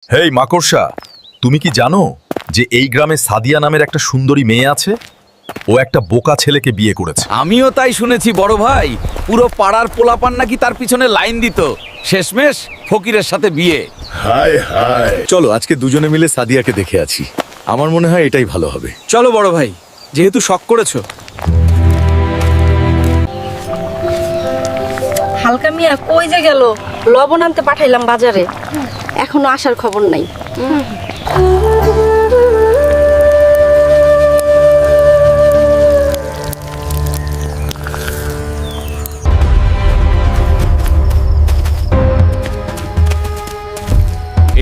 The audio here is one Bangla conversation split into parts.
হেই মাকড়সা, তুমি কি জানো যে এই গ্রামে সাদিয়া নামের একটা সুন্দরী মেয়ে আছে? ও একটা বোকা ছেলেকে বিয়ে করেছে। আমিও তাই শুনেছি বড় ভাই। পুরো পাড়ার পোলাপান নাকি তার পিছনে লাইন দিত। শেষমেশ ফকিরের সাথে বিয়ে। হায় হায়, চলো আজকে দুজনে মিলে সাদিয়াকে দেখে আছি। আমার মনে হয় এটাই ভালো হবে। চলো বড় ভাই, যেহেতু শখ করেছো। হালকা মিয়া কই যে গেল? লবণ আনতে পাঠাইলাম বাজারে, এখনো আসার খবর নাই।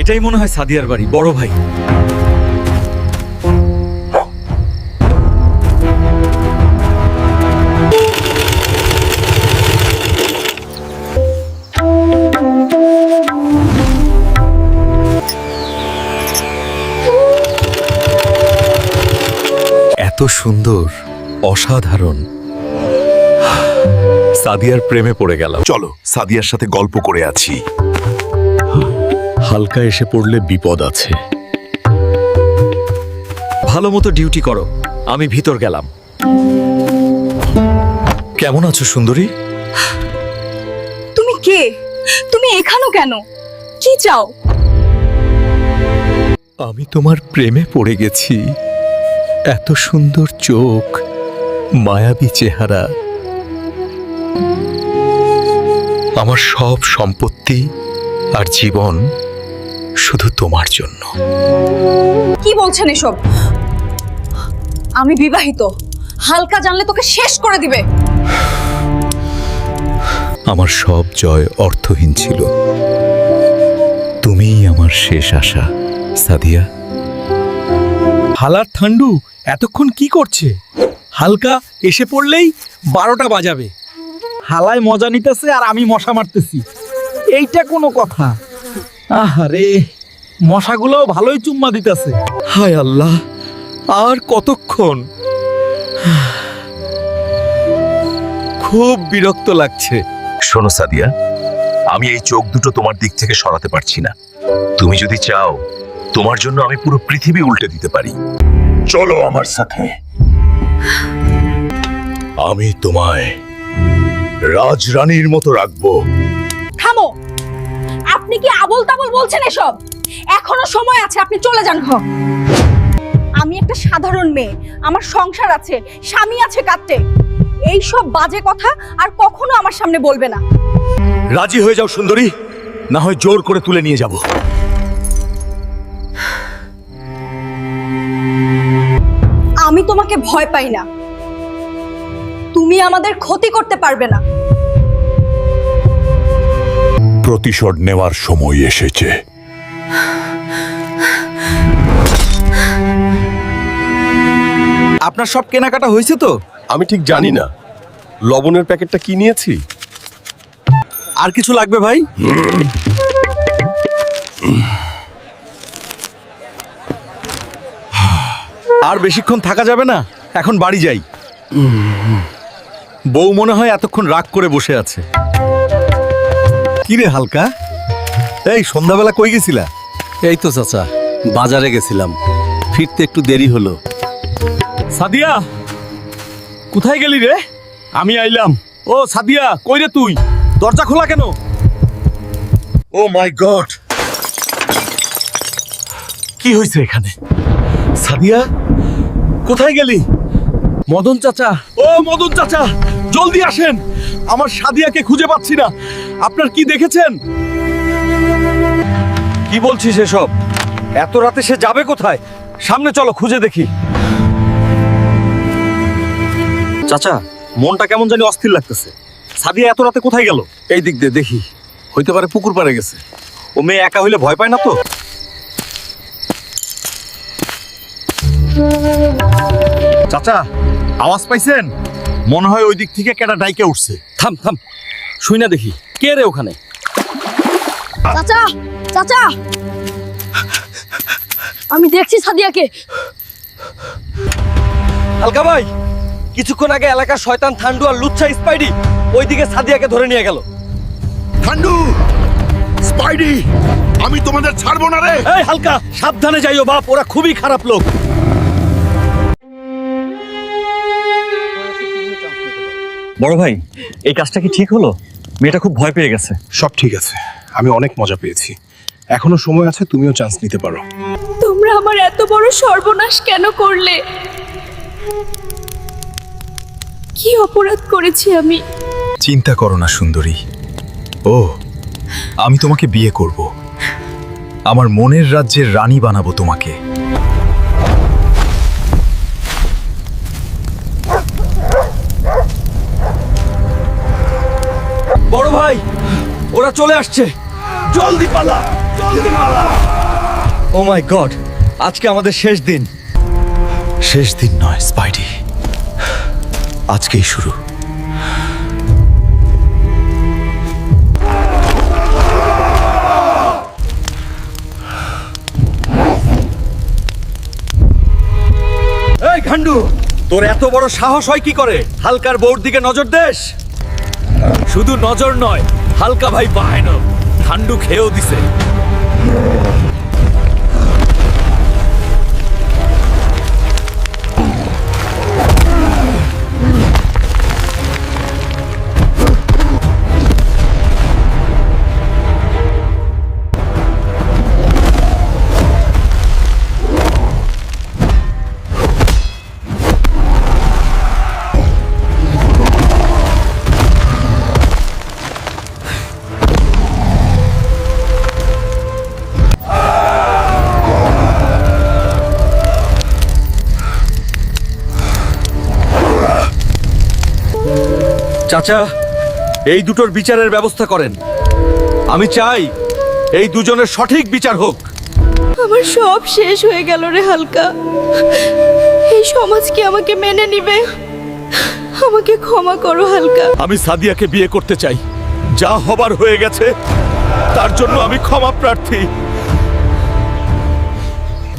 এটাই মনে হয় সাদিয়ার বাড়ি বড় ভাই। এত সুন্দর, অসাধারণ। সাদিয়ার প্রেমে পড়ে গেলাম। চলো সাদিয়ার সাথে গল্প করে আছি। হালকা এসে পড়লে বিপদ আছে। ভালো মতো ডিউটি করো, আমি ভিতর গেলাম। কেমন আছো সুন্দরী? তুমি কে? তুমি এখানো কেন? কি চাও? আমি তোমার প্রেমে পড়ে গেছি। এত সুন্দর চোখ, মায়াবী চেহারা। আমার সব সম্পত্তি আর জীবন শুধু তোমার জন্য। কি বলছেন এসব? আমি বিবাহিত। হালকা জানলে তোকে শেষ করে দিবে। আমার সব জয় অর্থহীন ছিল। তুমিই আমার শেষ আশা সাদিয়া। হালার ঠান্ডু এতক্ষণ কি করছে? হালকা এসে পড়লেই 12টা বাজাবে। হালায় মজা নিতেছে আর আমি মশা মারতেছি। এইটা কোনো কথা? আহারে, মশাগুলোও ভালোই চুম্মা দিতেছে। হায় আল্লাহ, আর কতক্ষণ? খুব বিরক্ত লাগছে। শোনো সাদিয়া, আমি এই চোখ দুটো তোমার দিক থেকে সরাতে পারছি না। তুমি যদি চাও, তোমার জন্য আমি পুরো পৃথিবী উল্টে দিতে পারি। চলো আমার সাথে। আমি তোমায় রাজরানীর মতো রাখবো। থামো! আপনি কি আবোল তাবোল বলছেন এসব? এখনো সময় আছে, আপনি চলে যান। আমি একটা সাধারণ মেয়ে, আমার সংসার আছে, স্বামী আছে কাঁদতে। এই সব বাজে কথা আর কখনো আমার সামনে বলবে না। রাজি হয়ে যাও সুন্দরী, না হয় জোর করে তুলে নিয়ে যাব। আমি তোমাকে ভয় পাই না। তুমি আমাদের ক্ষতি করতে পারবে না। প্রতিশোধ নেওয়ার সময় এসেছে। আপনার সব কেনাকাটা হয়েছে তো? আমি ঠিক জানি না লবণের প্যাকেটটা কি নিয়েছি। আর কিছু লাগবে ভাই? আর বেশিক্ষণ থাকা যাবে না, এখন বাড়ি যাই। বউ মনে হয় এতক্ষণ রাগ করে বসে আছে। কি রে হালকা, এই সন্ধ্যাবেলা কই গেছিলা? এই তো চাচা, বাজারে গেছিলাম, ফিরতে একটু দেরি হলো। সাদিয়া, কোথায় গেলি রে? আমি আইলাম। ও সাদিয়া, কই রে তুই? দরজা খোলা কেন? ও মাই গড, কি হয়েছে এখানে? সাদিয়া, কোথায় গেলি? মদন চাচা, ও মদন চাচা, জলদি আসেন। আমার সাদিয়াকে খুঁজে পাচ্ছি না। আপনার কি দেখেছেন? কি বলছিস এসব? এত রাতে সে যাবে কোথায়? সামনে চলো, খুঁজে দেখি। চাচা, মনটা কেমন জানি অস্থির লাগতেছে। সাদিয়া এত রাতে কোথায় গেল? এই দিক দিয়ে দেখি, হইতে পারে পুকুর পাড়ে গেছে। ও মেয়ে একা হইলে ভয় পায় না তো? চাচা, আওয়াজ পাইছেন? মনে হয় ওই দিক থেকে কেডা ডাইকে উঠছে। থাম থাম, শুই না দেখি কে রে ওখানে। চাচা, চাচা, আমি দেখছি সাদিয়াকে। হালকা ভাই, কিছুক্ষণ আগে এলাকার শয়তান ঠান্ডু আর লুচ্ছা স্পাইডি ওইদিকে সাদিয়াকে ধরে নিয়ে গেল। ঠান্ডু, স্পাইডি, আমি তোমাদের ছাড়বো না রে। এই হালকা, সাবধানে যাইও বাপ, ওরা খুবই খারাপ লোক। বড় ভাই, এই কাজটা কি ঠিক হলো? মেয়েটা খুব ভয় পেয়ে গেছে। সব ঠিক আছে, আমি অনেক মজা পেয়েছি। এখনো সময় আছে, তুমিও চান্স নিতে পারো। তোমরা আমার এত বড় সর্বনাশ কেন করলে? কি অপরাধ করেছি আমি? চিন্তা করো না সুন্দরী। ও, আমি তোমাকে বিয়ে করব। আমার মনের রাজ্যের রানী বানাবো তোমাকে। বড় ভাই, ওরা চলে আসছে, জলদি পালা, জলদি পালা। ও মাই গড, আজকে আমাদের শেষ দিন। শেষ দিন নয় স্পাইডি, আজকেই শুরু। এই ঘান্ডু, তোর এত বড় সাহস হয় কি করে হালকার বউর দিকে নজর দেশ? শুধু নজর নয়, হালকা ভাই বাহানো ঠান্ডু খেয়েও দিছে। চাচা, এই দুটোর বিচারের ব্যবস্থা করেন। আমি চাই এই দুজনের সঠিক বিচার হোক। আমার সব শেষ হয়ে গেল রে হালকা। এই সমাজ কি আমাকে মেনে নিবে? আমাকে ক্ষমা করো হালকা। আমি সাদিয়াকে বিয়ে করতে চাই। যা হবার হয়ে গেছে, তার জন্য আমি ক্ষমা প্রার্থী।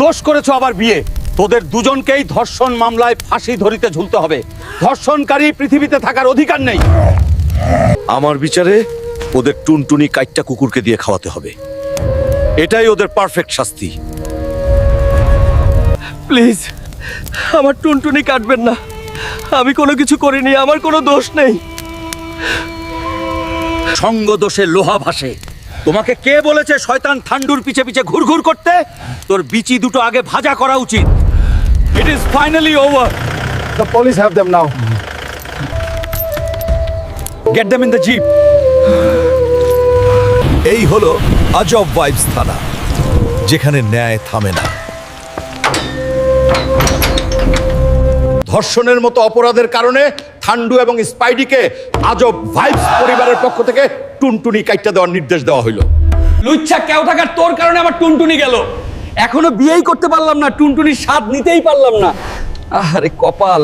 দোষ করেছো আবার বিয়ে। তোদের দুজনকেই ধর্ষণ মামলায় ফাঁসি ধরিতে ঝুলতে হবে। ধর্ষণকারী পৃথিবীতে থাকার অধিকার নেই। আমার বিচারে ওদের টুনটুনি কাইটটা কুকুরকে দিয়ে খাওয়াতে হবে। এটাই ওদের পারফেক্ট শাস্তি। প্লিজ, আমার টুনটুনি কাটবেন না। আমি কোনো কিছু করিনি, আমার কোনো দোষ নেই। সঙ্গ দোষে লোহা ভাসে। তোমাকে কে বলেছে শয়তান ঠান্ডুর পিছে পিছে ঘুরঘুর করতে? তোর বিচি দুটো আগে ভাজা করা উচিত। It is finally over. The police have them now. Get them in the jeep. এই হলো আজব ভাইবস থানা, যেখানে ন্যায় থামে না। ধর্ষণের মতো অপরাধের কারণে ঠান্ডু এবং স্পাইডিকে আজব ভাইবস পরিবারের পক্ষ থেকে টুনটুনি কাইটটা দেওয়ার নির্দেশ দেওয়া হইল। লুচ্ছা কেউ থাকার তোর কারণে আমার টুনটুনি গেল। এখনো বিয়েই করতে পারলাম না, টুনটুনির স্বাদ নিতেই পারলাম না। আরে কপাল।